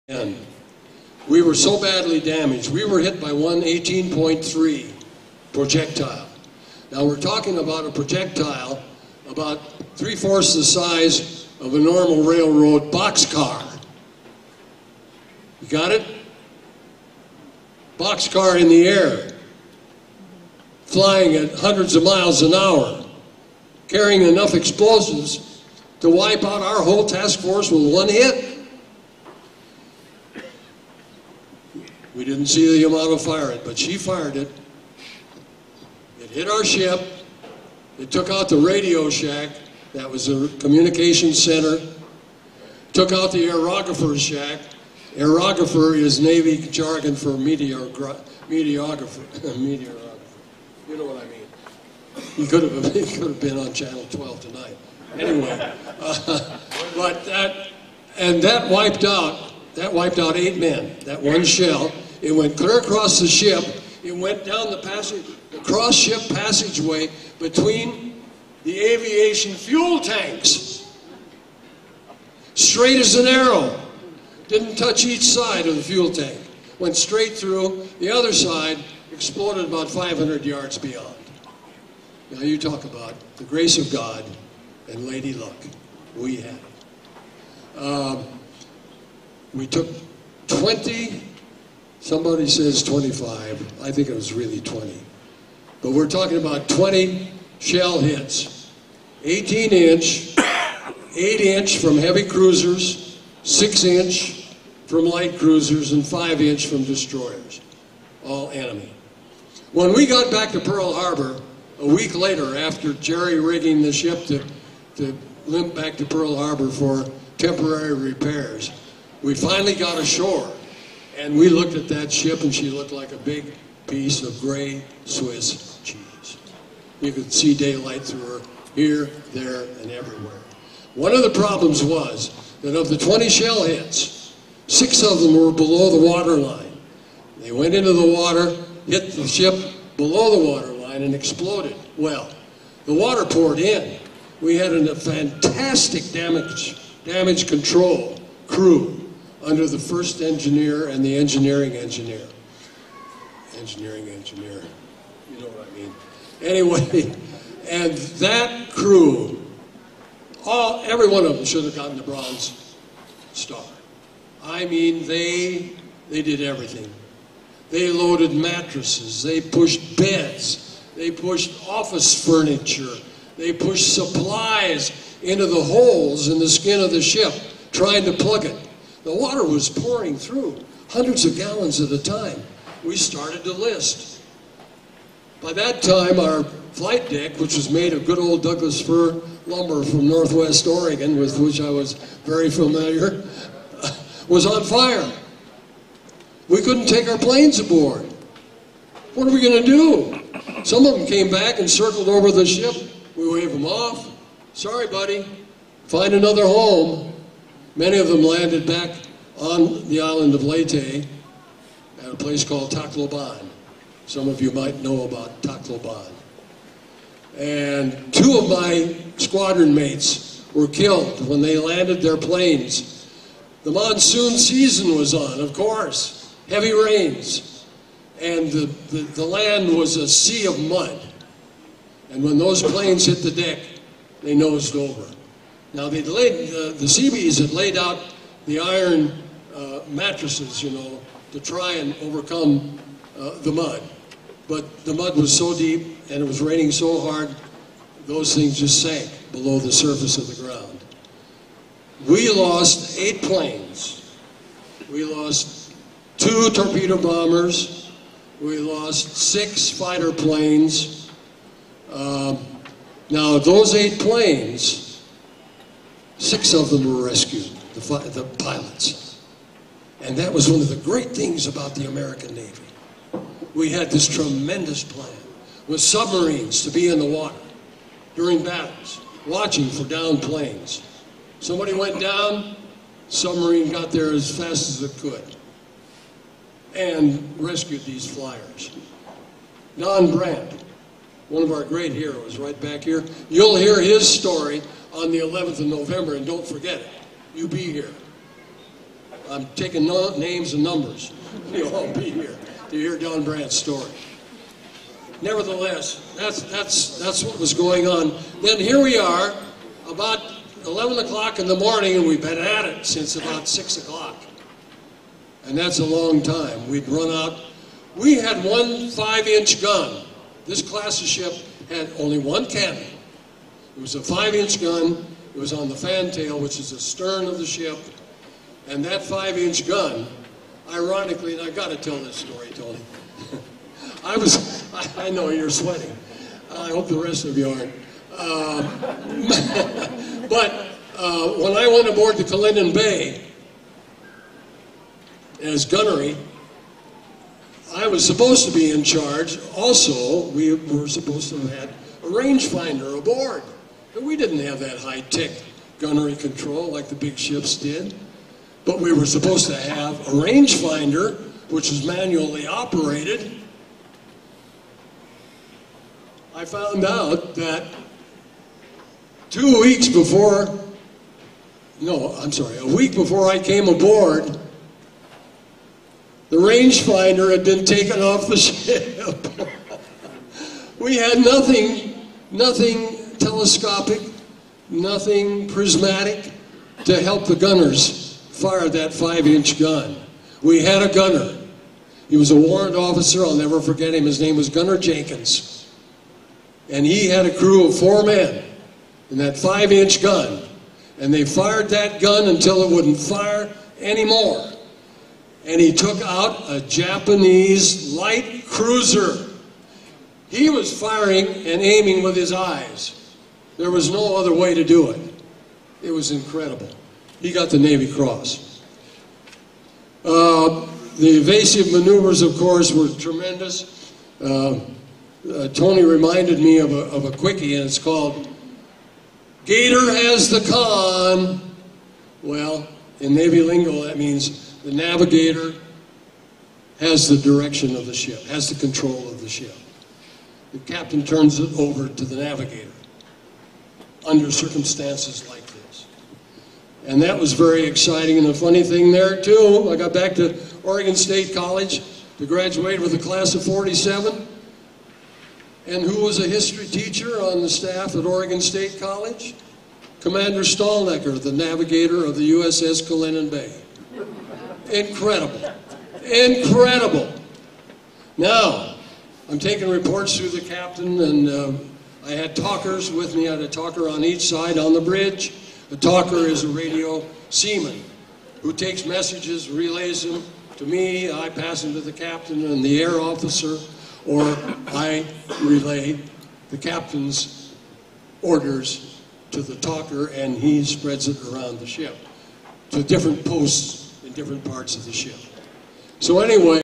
And we were so badly damaged. We were hit by one 18.3 projectile. Now we're talking about a projectile about 3/4 the size of a normal railroad boxcar. You got it? Boxcar in the air, flying at hundreds of miles an hour, carrying enough explosives to wipe out our whole task force with one hit. We didn't see the Yamato fire it, but she fired it. It hit our ship. It took out the radio shack. That was a communications center. Took out the aerographer's shack. Aerographer is Navy jargon for meteorographer. You know what I mean. He could have been on Channel 12 tonight. Anyway, but that wiped out 8 men. That one shell. It went clear across the ship. It went down the cross-ship passageway between the aviation fuel tanks. Straight as an arrow. Didn't touch each side of the fuel tank. Went straight through. The other side exploded about 500 yards beyond. Now you talk about the grace of God and Lady Luck. We had it. We took 20, somebody says 25, I think it was really 20. But we're talking about 20 shell hits. 18-inch, 8-inch from heavy cruisers, 6-inch from light cruisers, and 5-inch from destroyers, all enemy. When we got back to Pearl Harbor, a week later, after jerry-rigging the ship to limp back to Pearl Harbor for temporary repairs, we finally got ashore, and we looked at that ship, and she looked like a big piece of gray Swiss cheese. You could see daylight through her here, there, and everywhere. One of the problems was that of the 20 shell hits, 6 of them were below the water line. They went into the water, hit the ship below the water line, and exploded. Well, the water poured in. We had a fantastic damage control crew under the first engineer and the engineering engineer. Engineering engineer, you know what I mean. Anyway, and that crew, every one of them should have gotten the Bronze Star. I mean, they did everything. They loaded mattresses, they pushed beds, they pushed office furniture, they pushed supplies into the holes in the skin of the ship, trying to plug it. The water was pouring through, hundreds of gallons at a time. We started to list. By that time, our flight deck, which was made of good old Douglas fir lumber from Northwest Oregon, with which I was very familiar, was on fire. We couldn't take our planes aboard. What are we going to do? Some of them came back and circled over the ship. We waved them off. Sorry, buddy. Find another home. Many of them landed back on the island of Leyte at a place called Tacloban. Some of you might know about Tacloban. And 2 of my squadron mates were killed when they landed their planes. The monsoon season was on, of course. Heavy rains. And the land was a sea of mud. And when those planes hit the deck, they nosed over. Now, the Seabees had laid out the iron mattresses, you know, to try and overcome the mud. But the mud was so deep and it was raining so hard, those things just sank below the surface of the ground. We lost 8 planes. We lost 2 torpedo bombers. We lost 6 fighter planes. Now, those 8 planes, 6 of them were rescued, the pilots. And that was one of the great things about the American Navy. We had this tremendous plan with submarines to be in the water during battles, watching for downed planes. Somebody went down, submarine got there as fast as it could and rescued these flyers. Don Brandt, one of our great heroes right back here. You'll hear his story on the 11th of November, and don't forget it. You be here. I'm taking names and numbers. You'll all be here to hear Don Brandt's story. Nevertheless, that's what was going on. Then here we are, about 11 o'clock in the morning, and we've been at it since about 6 o'clock. And that's a long time. We'd run out. We had one 5-inch gun. This class of ship had only one cannon. It was a 5-inch gun. It was on the fantail, which is the stern of the ship. And that 5-inch gun, ironically, and I got to tell this story, Tony. I know you're sweating. I hope the rest of you aren't. But when I went aboard the Cullinan Bay as gunnery, I was supposed to be in charge. Also, we were supposed to have had a rangefinder aboard. But we didn't have that high-tech gunnery control like the big ships did. But we were supposed to have a rangefinder, which was manually operated. I found out that a week before I came aboard, the rangefinder had been taken off the ship. We had nothing telescopic, nothing prismatic to help the gunners fire that 5-inch gun. We had a gunner. He was a warrant officer. I'll never forget him. His name was Gunner Jenkins. And he had a crew of 4 men in that 5-inch gun. And they fired that gun until it wouldn't fire anymore. And he took out a Japanese light cruiser. He was firing and aiming with his eyes. There was no other way to do it. It was incredible. He got the Navy Cross. The evasive maneuvers, of course, were tremendous. Tony reminded me of a quickie, and it's called Gator Has the Con. Well, in Navy lingo, that means the navigator has the direction of the ship, has the control of the ship. The captain turns it over to the navigator under circumstances like this. And that was very exciting. And the funny thing there, too, I got back to Oregon State College to graduate with a class of 47. And who was a history teacher on the staff at Oregon State College? Commander Stallnecker, the navigator of the USS Cullinan Bay. Incredible. Incredible. Now, I'm taking reports through the captain, and I had talkers with me. I had a talker on each side on the bridge. A talker is a radio seaman who takes messages, relays them to me. I pass them to the captain and the air officer, or I relay the captain's orders to the talker, and he spreads it around the ship to different posts in different parts of the ship. So anyway,